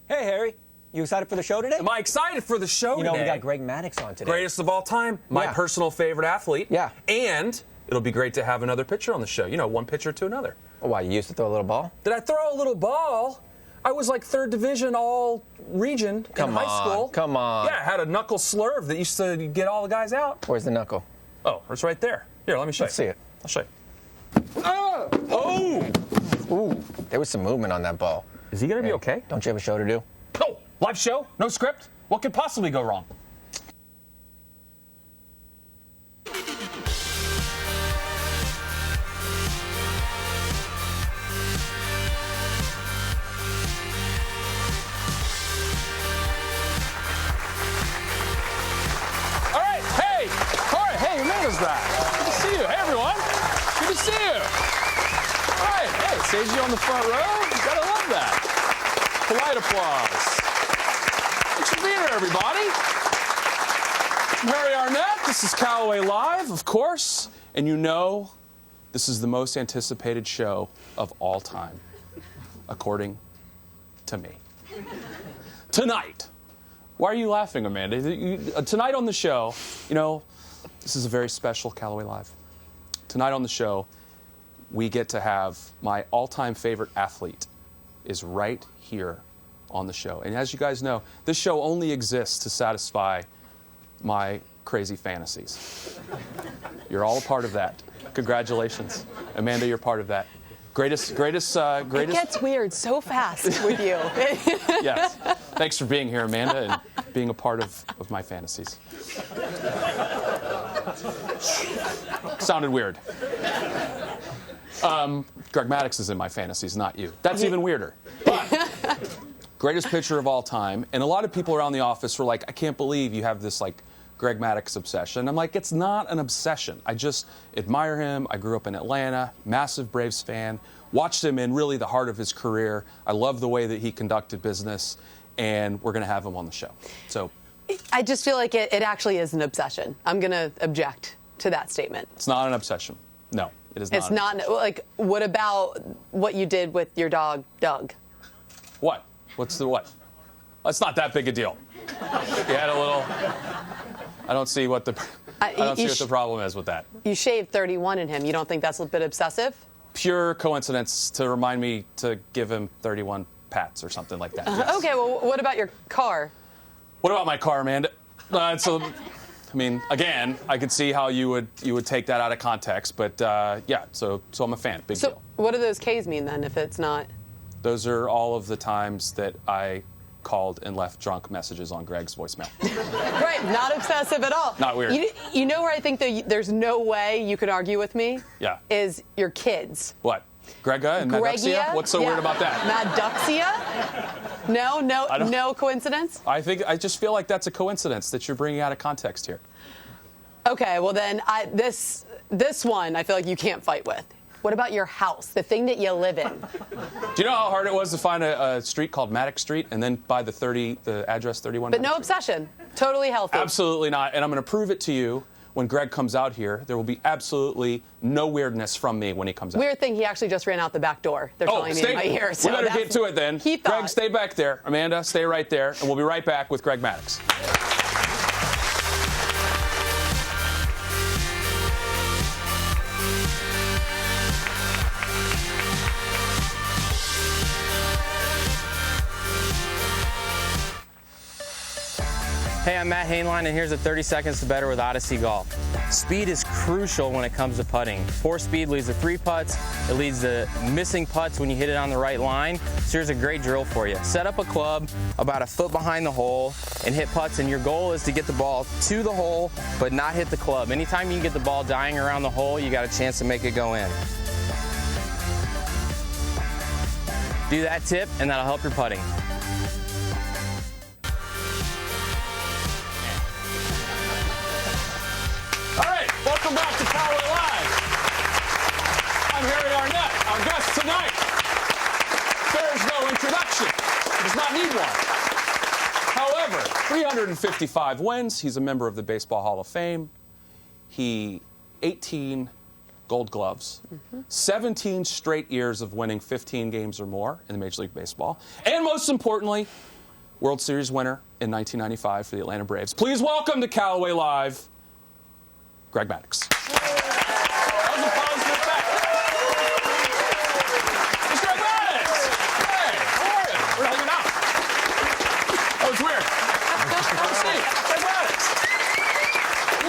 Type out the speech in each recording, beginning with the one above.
Hey, Harry. You excited for the show today? Am I excited for the show today? You know, we got Greg Maddux on today. Greatest of all time, my personal favorite athlete. Yeah. And it'll be great to have another pitcher on the show. You know, one pitcher to another. Oh, why, you used to throw a little ball? Did I throw a little ball? I was like third division all region in high school. Come on. Yeah, I had a knuckle slurve that used to get all the guys out. Where's the knuckle? Oh, it's right there. Here, let me show you. Let's see it. I'll show you. Oh! Ooh, there was some movement on that ball. Is he going to be okay? Don't you have a show to do? Oh, live show? No script? What could possibly go wrong? Back. Good to see you. Hey, everyone. Good to see you. All right. Hey, saves you on the front row. You gotta love that. Polite applause. Thanks for being here, everybody. I'm Harry Arnett. This is Callaway Live, of course. And you know, this is the most anticipated show of all time, according to me. Tonight. Why are you laughing, Amanda? Tonight on the show, you know, this is a very special Callaway Live. Tonight on the show, we get to have my all-time favorite athlete is right here on the show. And as you guys know, this show only exists to satisfy my crazy fantasies. You're all a part of that. Congratulations. Amanda, you're part of that. Greatest. It gets weird so fast with you. Yes. Thanks for being here, Amanda, and being a part of my fantasies. Sounded weird. Greg Maddux is in my fantasies, not you. That's even weirder. But greatest pitcher of all time, and a lot of people around the office were like, I can't believe you have this, like, Greg Maddux obsession. I'm like, it's not an obsession. I just admire him. I grew up in Atlanta, massive Braves fan, watched him in really the heart of his career. I love the way that he conducted business, and we're going to have him on the show. So I just feel like it actually is an obsession. I'm going to object to that statement. It's not an obsession. No, it is not. It's not. Like, what about what you did with your dog, Doug? What? What's the what? It's not that big a deal. You had a little. I don't see what the problem is with that. You shaved 31 in him. You don't think that's a bit obsessive? Pure coincidence to remind me to give him 31 pats or something like that. Yes. Okay, well, what about your car? What about my car, Amanda? I mean, again, I could see how you would take that out of context, but yeah, so I'm a fan. Big deal. So what do those Ks mean then if it's not? Those are all of the times that I called and left drunk messages on Greg's voicemail. Right, not obsessive at all. Not weird. You know where I think there's no way you could argue with me? Yeah. Is your kids. What? Grega and Madduxia? What's so weird about that? Madduxia? No coincidence? I just feel like that's a coincidence that you're bringing out of context here. Okay, well then, this one I feel like you can't fight with. What about your house, the thing that you live in? Do you know how hard it was to find a street called Maddux Street and then buy the address 31? But no obsession. Totally healthy. Absolutely not. And I'm going to prove it to you when Greg comes out here. There will be absolutely no weirdness from me when he comes out. Weird thing, he actually just ran out the back door. They're telling me in my ear. So we better get to it then. Greg, stay back there. Amanda, stay right there. And we'll be right back with Greg Maddux. Hey, I'm Matt Hainline, and here's a 30 seconds to better with Odyssey Golf. Speed is crucial when it comes to putting. Poor speed leads to 3 putts. It leads to missing putts when you hit it on the right line. So here's a great drill for you. Set up a club about a foot behind the hole and hit putts, and your goal is to get the ball to the hole but not hit the club. Anytime you can get the ball dying around the hole, you got a chance to make it go in. Do that tip, and that'll help your putting. Welcome back to Callaway Live. I'm Harry Arnett. Our guest tonight bears no introduction. He does not need one. However, 355 wins. He's a member of the Baseball Hall of Fame. 18 Gold Gloves, 17 straight years of winning 15 games or more in the Major League Baseball, and most importantly, World Series winner in 1995 for the Atlanta Braves. Please welcome to Callaway Live, Greg Maddux. That was a positive effect. It's Greg Maddux. Hey, how are you? We're hanging out. Oh, it's weird. Have a seat. Greg Maddux.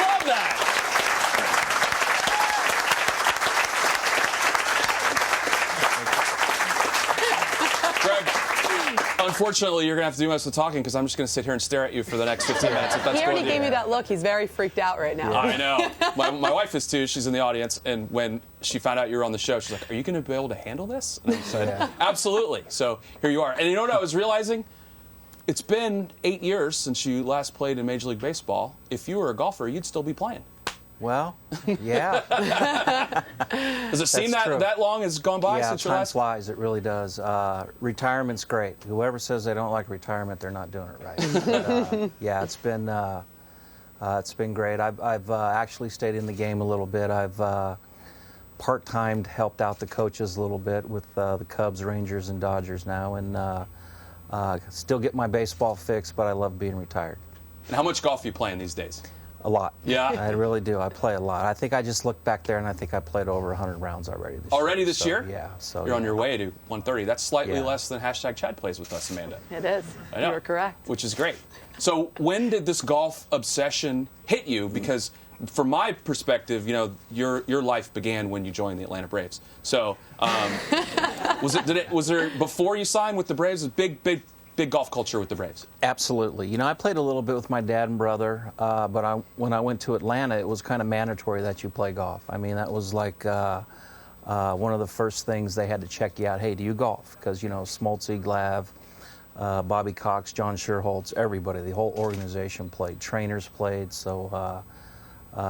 Love that. Greg, unfortunately, you're going to have to do most of the talking because I'm just going to sit here and stare at you for the next 15 minutes. If that's He already cool with gave you. me that look. He's very freaked out right now. I know. My wife is too. She's in the audience. And when she found out you were on the show, she's like, are you going to be able to handle this? And I said, absolutely. So here you are. And you know what I was realizing? It's been 8 years since you last played in Major League Baseball. If you were a golfer, you'd still be playing. Well, yeah. Does it seem That's true. that long has gone by Yeah, since your time last? flies. It really does. Retirement's great. Whoever says they don't like retirement, they're not doing it right. But, yeah, it's been great. I've actually stayed in the game a little bit. I've part-timed, helped out the coaches a little bit with the Cubs, Rangers, and Dodgers now, and still get my baseball fix. But I love being retired. And how much golf are you playing these days? A lot. Yeah? I really do. I play a lot. I think I just looked back there, and I think I played over 100 rounds already this year. Already this So, year? Yeah. So You're on your way to 130. That's slightly Yeah. less than hashtag Chad plays with us, Amanda. It is. I know. You were correct. Which is great. So when did this golf obsession hit you? Because from my perspective, you know, your life began when you joined the Atlanta Braves. So was there before you signed with the Braves? A big golf culture with the Braves. Absolutely. You know, I played a little bit with my dad and brother, but when I went to Atlanta, it was kind of mandatory that you play golf. I mean, that was like one of the first things they had to check you out. Hey, do you golf? Because, you know, Smoltz, Glav, Bobby Cox, John Sherholtz, everybody, the whole organization played. Trainers played. So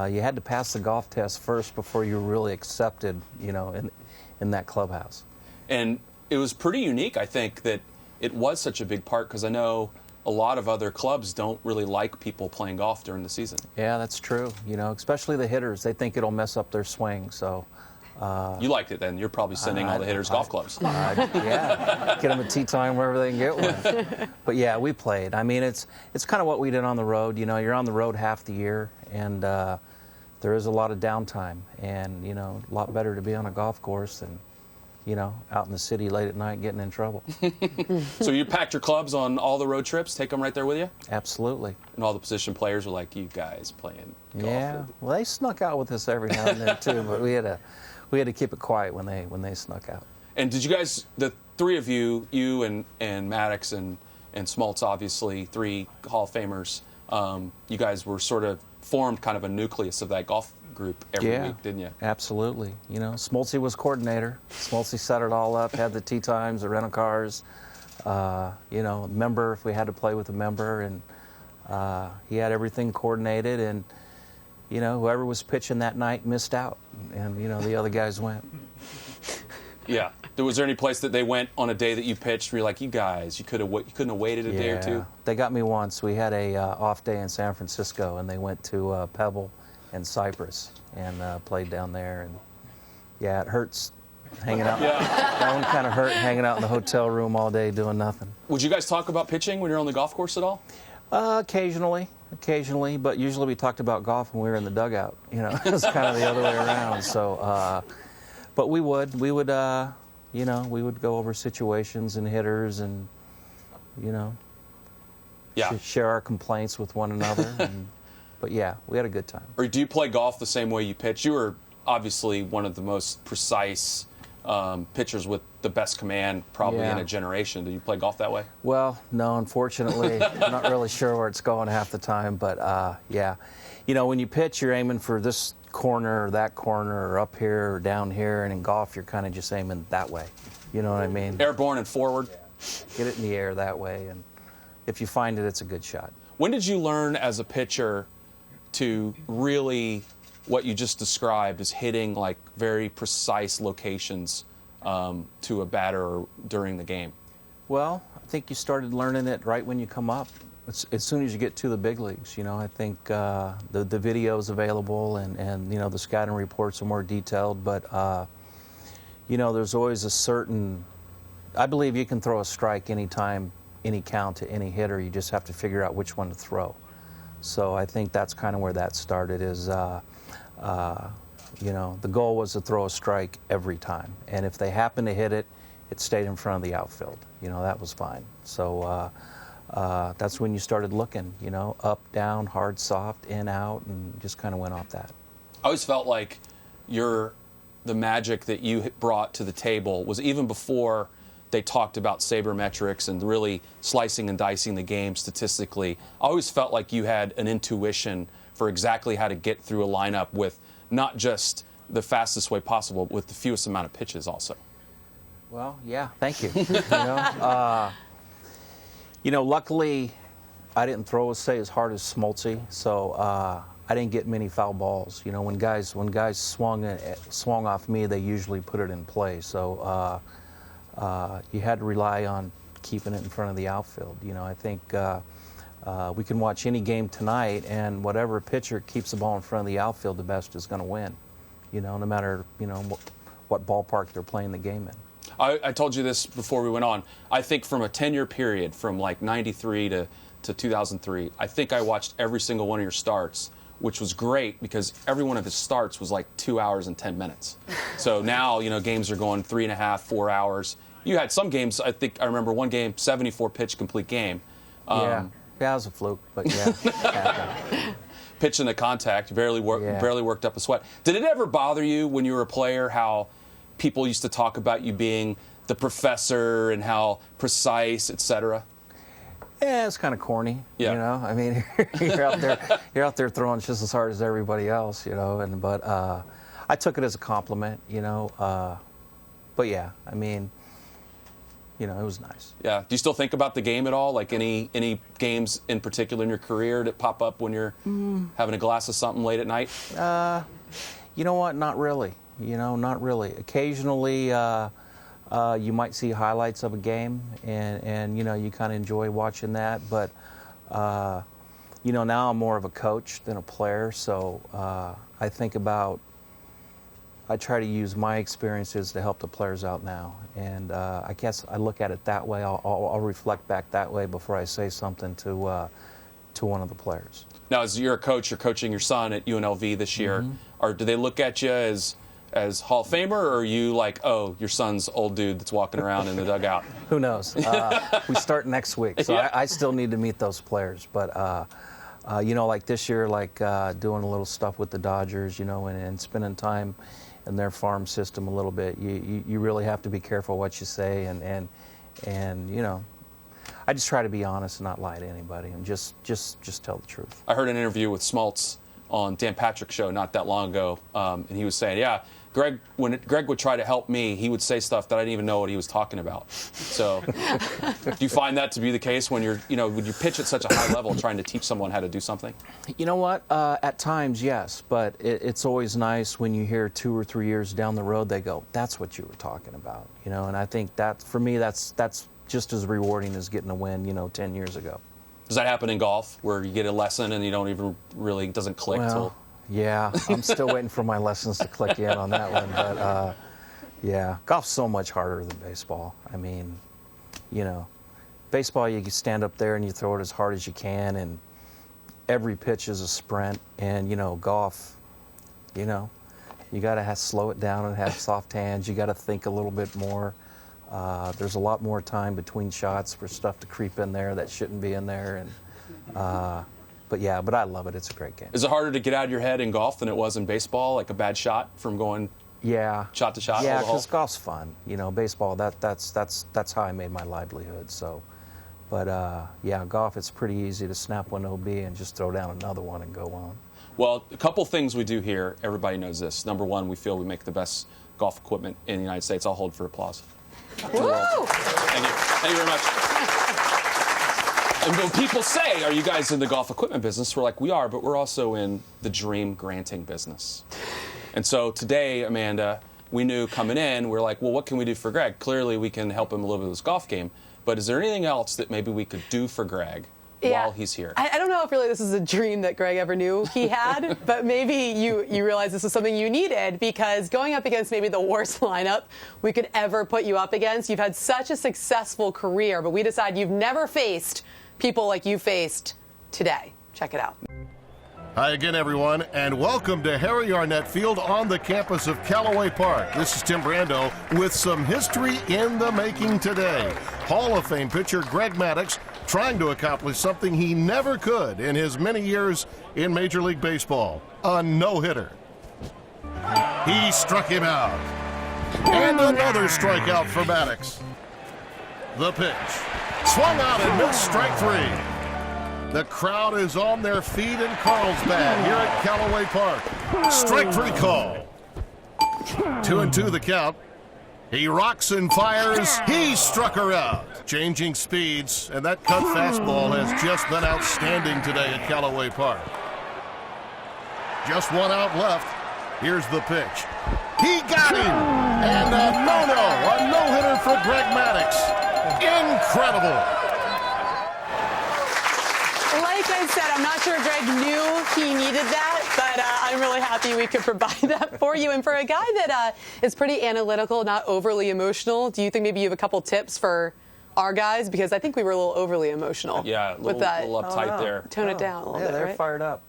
you had to pass the golf test first before you were really accepted, you know, in that clubhouse. And it was pretty unique, I think, that it was such a big part, because I know a lot of other clubs don't really like people playing golf during the season. Yeah, that's true. You know, especially the hitters. They think it'll mess up their swing. So You liked it then. You're probably sending all the hitters golf clubs. yeah, get them a tee time wherever they can get one. But yeah, we played. I mean, it's kind of what we did on the road. You know, you're on the road half the year, and there is a lot of downtime. And, you know, a lot better to be on a golf course than, you know, out in the city late at night getting in trouble. So you packed your clubs on all the road trips, take them right there with you? Absolutely. And all the position players were like, you guys playing golf. Yeah, well, they snuck out with us every now and then too, but we had to keep it quiet when they snuck out. And did you guys, the three of you and Maddux and Smoltz, obviously, three Hall of Famers, you guys were sort of formed kind of a nucleus of that golf group every week, didn't you? Absolutely. You know, Smoltzy was coordinator. Smoltzy set it all up, had the tee times, the rental cars, you know, member if we had to play with a member, and he had everything coordinated, and, you know, whoever was pitching that night missed out, and, you know, the other guys went. Yeah. Was there any place that they went on a day that you pitched where you're like, you guys, you couldn't have waited a day or two? They got me once. We had a off day in San Francisco, and they went to Pebble and Cypress and played down there. And yeah, it hurts hanging out. Yeah. That one kind of hurt hanging out in the hotel room all day doing nothing. Would you guys talk about pitching when you're on the golf course at all? Occasionally, but usually we talked about golf when we were in the dugout. You know, it's kind of the other way around. So, but we would, you know, we would go over situations and hitters, and, you know, share our complaints with one another. But yeah, we had a good time. Or do you play golf the same way you pitch? You were obviously one of the most precise pitchers with the best command probably in a generation. Do you play golf that way? Well, no, unfortunately. I'm not really sure where it's going half the time, but yeah. You know, when you pitch, you're aiming for this corner or that corner or up here or down here, and in golf, you're kind of just aiming that way. You know what I mean? Airborne and forward? Get it in the air that way, and if you find it, it's a good shot. When did you learn as a pitcher to really, what you just described as hitting like very precise locations to a batter during the game? Well, I think you started learning it right when you come up. As soon as you get to the big leagues, you know, I think the video's available, and you know, the scouting reports are more detailed, but you know, there's always a certain, I believe you can throw a strike anytime any count to any hitter. You just have to figure out which one to throw. So I think that's kind of where that started is, you know, the goal was to throw a strike every time. And if they happened to hit it, it stayed in front of the outfield. You know, that was fine. So that's when you started looking, you know, up, down, hard, soft, in, out, and just kind of went off that. I always felt like the magic that you brought to the table was even before they talked about sabermetrics and really slicing and dicing the game statistically. I always felt like you had an intuition for exactly how to get through a lineup with not just the fastest way possible, with the fewest amount of pitches also. Well, yeah, thank you. You know, luckily, I didn't throw as hard as Smoltzy, so I didn't get many foul balls. You know, when guys swung off me, they usually put it in play. So you had to rely on keeping it in front of the outfield. You know, I think we can watch any game tonight, and whatever pitcher keeps the ball in front of the outfield the best is going to win. You know, no matter what ballpark they're playing the game in. I told you this before we went on. I think from a 10-year period, from like 93 to 2003, I think I watched every single one of your starts, which was great because every one of his starts was like 2 hours and 10 minutes. So now, you know, games are going 3.5, 4 hours. You had some games, I remember one game, 74-pitch complete game. Yeah, that was a fluke, but yeah. Pitching the contact, barely worked up a sweat. Did it ever bother you when you were a player how people used to talk about you being the professor and how precise, etc.? Yeah, it's kind of corny. Yeah. You know, I mean, you're out there throwing just as hard as everybody else, you know. But I took it as a compliment, you know. But yeah, I mean, you know, it was nice. Yeah. Do you still think about the game at all? Like any games in particular in your career that pop up when you're having a glass of something late at night? You know what? Not really. You know, not really. Occasionally, you might see highlights of a game, and you know, you kind of enjoy watching that. But you know, now I'm more of a coach than a player, so I try to use my experiences to help the players out now, and I guess I look at it that way. I'll reflect back that way before I say something to one of the players. Now, as you're a coach, you're coaching your son at UNLV this year. Or do they look at you as Hall of Famer, or are you like, oh, your son's old dude that's walking around in the dugout? Who knows? We start next week, so yeah. I still need to meet those players. But, you know, like this year, like doing a little stuff with the Dodgers, you know, and spending time in their farm system a little bit, you really have to be careful what you say. And you know, I just try to be honest and not lie to anybody and just tell the truth. I heard an interview with Smoltz on Dan Patrick's show not that long ago, and he was saying, yeah, Greg, when Greg would try to help me, he would say stuff that I didn't even know what he was talking about. So do you find that to be the case when when you pitch at such a high level trying to teach someone how to do something? You know what? At times, yes, but it's always nice when you hear 2 or 3 years down the road, they go, that's what you were talking about, you know, and I think that, for me, that's just as rewarding as getting a win, you know, 10 years ago. Does that happen in golf, where you get a lesson and you don't even really, doesn't click till... Yeah, I'm still waiting for my lessons to click in on that one. But, yeah, golf's so much harder than baseball. I mean, you know, baseball, you can stand up there and you throw it as hard as you can, and every pitch is a sprint. And, you know, golf, you know, you got to slow it down and have soft hands. You got to think a little bit more. There's a lot more time between shots for stuff to creep in there that shouldn't be in there. And But I love it. It's a great game. Is it harder to get out of your head in golf than it was in baseball, like a bad shot from going shot to shot? Yeah, because golf's fun. You know, baseball, that's how I made my livelihood. So, but yeah, golf, it's pretty easy to snap one OB and just throw down another one and go on. Well, a couple things we do here, everybody knows this. Number one, we feel we make the best golf equipment in the United States. I'll hold for applause. Woo! Thank you. Thank you very much. And when people say, are you guys in the golf equipment business? We're like, we are, but we're also in the dream granting business. And so today, Amanda, we knew coming in, we're like, well, what can we do for Greg? Clearly, we can help him a little bit with his golf game. But is there anything else that maybe we could do for Greg while he's here. I don't know if really this is a dream that Greg ever knew he had, but maybe you realize this is something you needed, because going up against maybe the worst lineup we could ever put you up against, you've had such a successful career, but we decided you've never faced people like you faced today. Check it out. Hi again, everyone, and welcome to Harry Arnett Field on the campus of Callaway Park. This is Tim Brando with some history in the making today. Hall of Fame pitcher Greg Maddux trying to accomplish something he never could in his many years in Major League Baseball, a no-hitter. He struck him out. And another strikeout for Maddux. The pitch. Swung out and missed, strike three. The crowd is on their feet in Carlsbad here at Callaway Park. Strike three call. 2-2 the count. He rocks and fires. He struck her out. Changing speeds, and that cut fastball has just been outstanding today at Callaway Park. Just one out left. Here's the pitch. He got him! And a no-hitter for Greg Maddux. Incredible. Like I said, I'm not sure Greg knew he needed that, but I'm really happy we could provide that for you. And for a guy that is pretty analytical, not overly emotional, do you think maybe you have a couple tips for our guys? Because I think we were a little overly emotional. Yeah, with that. little uptight there. Tone it down a little bit, they're right? fired up.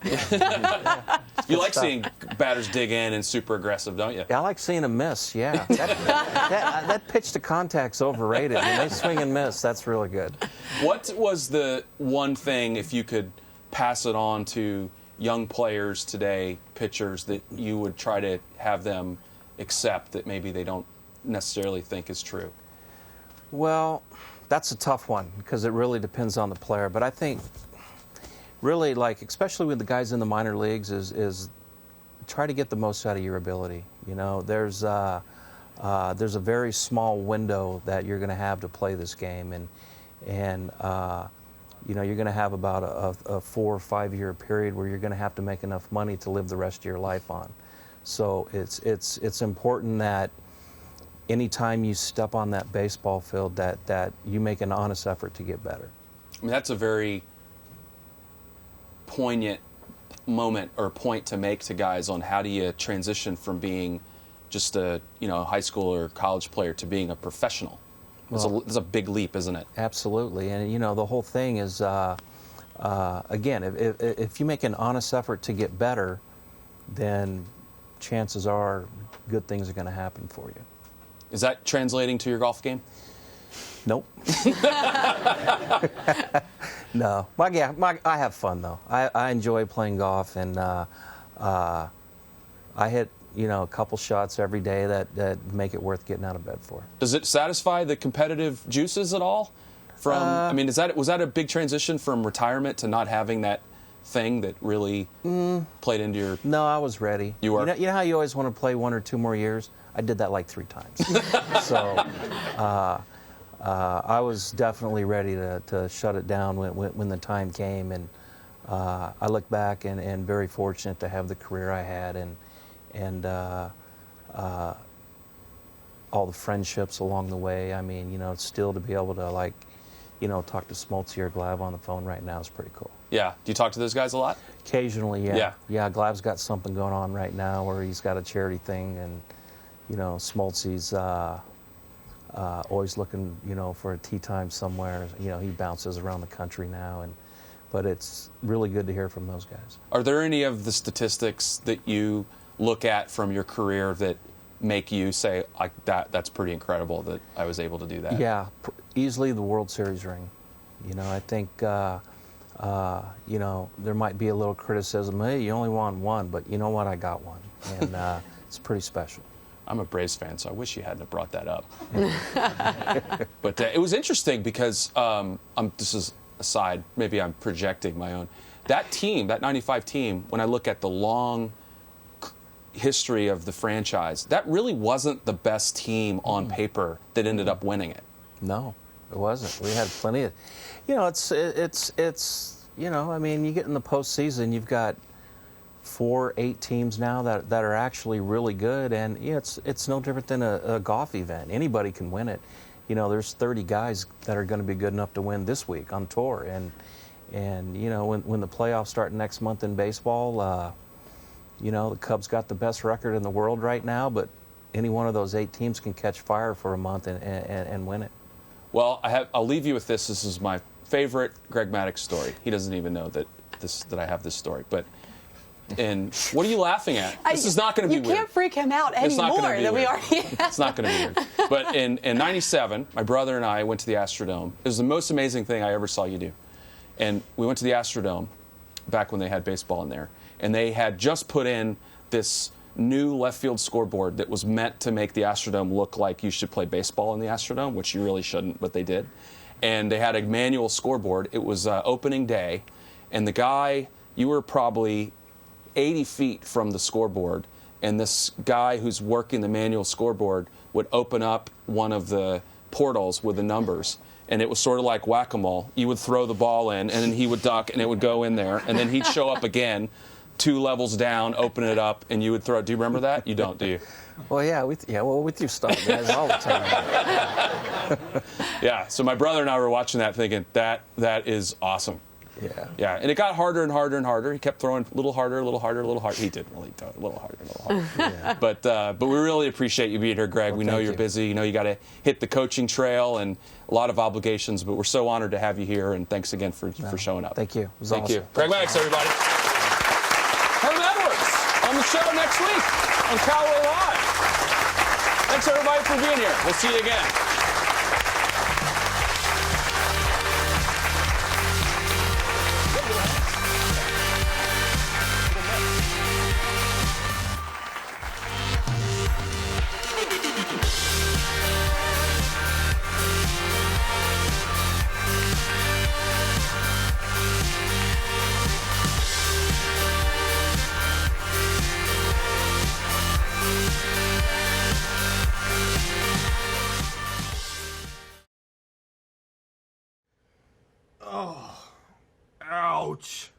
You like seeing batters dig in and super aggressive, don't you? Yeah, I like seeing them miss, yeah. That pitch to contact's overrated. When they swing and miss, that's really good. What was the one thing, if you could pass it on to young players today, pitchers, that you would try to have them accept that maybe they don't necessarily think is true? Well, that's a tough one because it really depends on the player. But I think really, like, especially with the guys in the minor leagues, is try to get the most out of your ability. You know, there's a very small window that you're going to have to play this game, and you know, you're going to have about a 4 or 5 year period where you're going to have to make enough money to live the rest of your life on. So it's important that anytime you step on that baseball field that you make an honest effort to get better. I mean, that's a very poignant moment or point to make to guys on how do you transition from being just a high school or college player to being a professional. It's a big leap, isn't it? Absolutely, and the whole thing is again, if you make an honest effort to get better, then chances are good things are going to happen for you. Is that translating to your golf game? Nope. No. I have fun, though. I enjoy playing golf, and I hit, a couple shots every day that make it worth getting out of bed for. Does it satisfy the competitive juices at all? Was that a big transition from retirement to not having that thing that really played into your... No, I was ready. You were? You know how you always want to play 1 or 2 more years? I did that like 3 times. So I was definitely ready to shut it down when the time came, and I look back and very fortunate to have the career I had, and all the friendships along the way. I mean, still to be able to talk to Smoltzy or Glav on the phone right now is pretty cool. Yeah. Do you talk to those guys a lot? Occasionally, yeah. Yeah. Yeah, Glav's got something going on right now where he's got a charity thing, and Smoltzy's always looking, for a tee time somewhere. He bounces around the country now, but it's really good to hear from those guys. Are there any of the statistics that you look at from your career that make you say, like, that's pretty incredible that I was able to do that? Yeah, easily the World Series ring. I think, there might be a little criticism. Hey, you only won 1, but you know what? I got 1, and it's pretty special. I'm a Braves fan, so I wish you hadn't have brought that up. But it was interesting because, this is aside, maybe I'm projecting my own. That team, that 95 team, when I look at the long history of the franchise, that really wasn't the best team on paper that ended up winning it. No, it wasn't. We had plenty of, it's I mean, you get in the postseason, you've got 4, 8 teams now that are actually really good, and it's no different than a golf event. Anybody can win it. There's 30 guys that are going to be good enough to win this week on tour, And you know, when the playoffs start next month in baseball, you know, the Cubs got the best record in the world right now, but any one of those 8 teams can catch fire for a month and win it. Well, I'll leave you with this. This is my favorite Greg Maddux story. He doesn't even know that I have this story. But and what are you laughing at? This is not going to be weird. You can't freak him out any more than we already have. It's not going to be weird. But in '97, my brother and I went to the Astrodome. It was the most amazing thing I ever saw you do. And we went to the Astrodome back when they had baseball in there. And they had just put in this new left field scoreboard that was meant to make the Astrodome look like you should play baseball in the Astrodome, which you really shouldn't, but they did. And they had a manual scoreboard. It was opening day. And the guy, you were probably 80 feet from the scoreboard, and this guy who's working the manual scoreboard would open up one of the portals with the numbers, and it was sort of like whack-a-mole. You would throw the ball in, and then he would duck, and it would go in there, and then he'd show up again 2 levels down, open it up, and you would throw it. Do you remember that? You don't, do you? Well, yeah, with your stuff, guys, all the time. Yeah, so my brother and I were watching that thinking, that is awesome. Yeah. Yeah, and it got harder and harder and harder. He kept throwing a little harder, a little harder, a little harder. He did really throw it a little harder, a little harder. Yeah. But we really appreciate you being here, Greg. Well, we know you're busy. You know you got to hit the coaching trail and a lot of obligations, but we're so honored to have you here, and thanks again for showing up. Thank you. It was Thank awesome. you. Greg Maddux, everybody. Herm Edwards on the show next week on Callaway Live. Thanks, everybody, for being here. We'll see you again. Ouch.